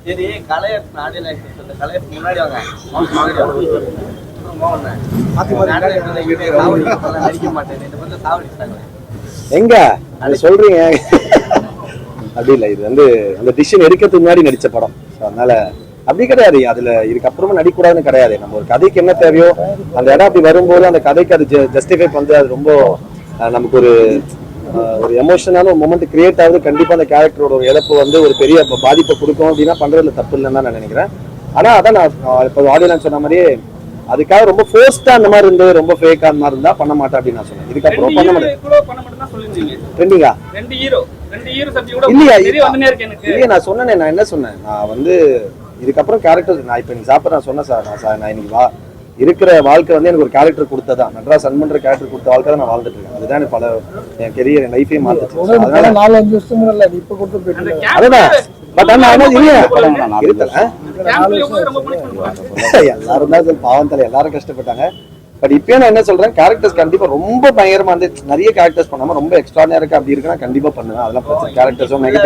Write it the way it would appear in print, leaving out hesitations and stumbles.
சரி கலையரசன் ஆடியோ அந்த கலையரசன் முன்னாடி வாங்க நடிக்க மாட்டேன் சாவடிச்சாங்க எங்க அது சொல்றீங்க அப்படி இல்லை. இது வந்து அந்த டிசிஷன் எடுக்கிறதுக்கு முன்னாடி நடிச்ச படம். அதனால அப்படி கிடையாது. அதுல இதுக்கப்புறமா நடிக்கூடாதுன்னு கிடையாது. நம்ம ஒரு கதைக்கு என்ன தேவையோ அந்த இடம் அப்படி வரும்போது அந்த கதைக்கு அது ஜஸ்டிஃபை வந்து அது ரொம்ப நமக்கு ஒரு எமோஷனான ஒரு மொமெண்ட் கிரியேட் ஆகுது. கண்டிப்பா அந்த கேரக்டரோட ஒரு இழப்பு வந்து ஒரு பெரிய பாதிப்பை கொடுக்கும் அப்படின்னா பண்றதுல தப்பு இல்லைன்னு தான் நான் நினைக்கிறேன். ஆனா அதான் நான் இப்போ ஆடியன்ஸ் சொன்ன மாதிரியே அதுக்காக ரொம்ப ஃபோர்ஸ்டா அந்த மாதிரி இருந்து ரொம்ப ஃபேக்கா அந்த மாதிரி இருந்தா பண்ண மாட்டேன் அப்படின்னு நான் சொன்னேன். இதுக்கப்புறம் பண்ண மாட்டேன். ட்ரெண்டிங்கா இல்லையா நான் சொன்னேன். நான் என்ன சொன்னேன், நான் வந்து இதுக்கப்புறம் கேரக்டர் நான் இப்ப நீங்க சாப்பிட நான் சொன்னேன் சார். நான் இன்னைக்கு இருக்கிற வாழ்க்கை வந்து எனக்கு ஒரு கேரக்டர் கொடுத்ததான், மெட்ராஸ் அன்பன்ற கேரக்டர் கொடுத்த வாழ்க்கை தான் நான் வாழ்ந்துட்டு இருக்கேன். அதுதான் எனக்கு பல என் கெரியர் என் லைஃபே மாத்துச்சு. அதனால 4-5 வருஷம் இப்ப கொடுத்து அதுதான். பட் ஆனா எல்லாரும் தான் பாவம் தலை எல்லாரும் கஷ்டப்பட்டாங்க. பட் இப்பயும் நான் என்ன சொல்றேன், கேரக்டர்ஸ் கண்டிப்பா ரொம்ப பயங்கரமா வந்து நிறைய கேரக்டர்ஸ் பண்ணாம ரொம்ப எக்ஸ்ட்ராடினரியா அப்படி இருக்குன்னா கண்டிப்பா பண்ணுவேன். அதெல்லாம் பிரச்சனை. கேரக்டர்ஸும் நெகட்டிவ்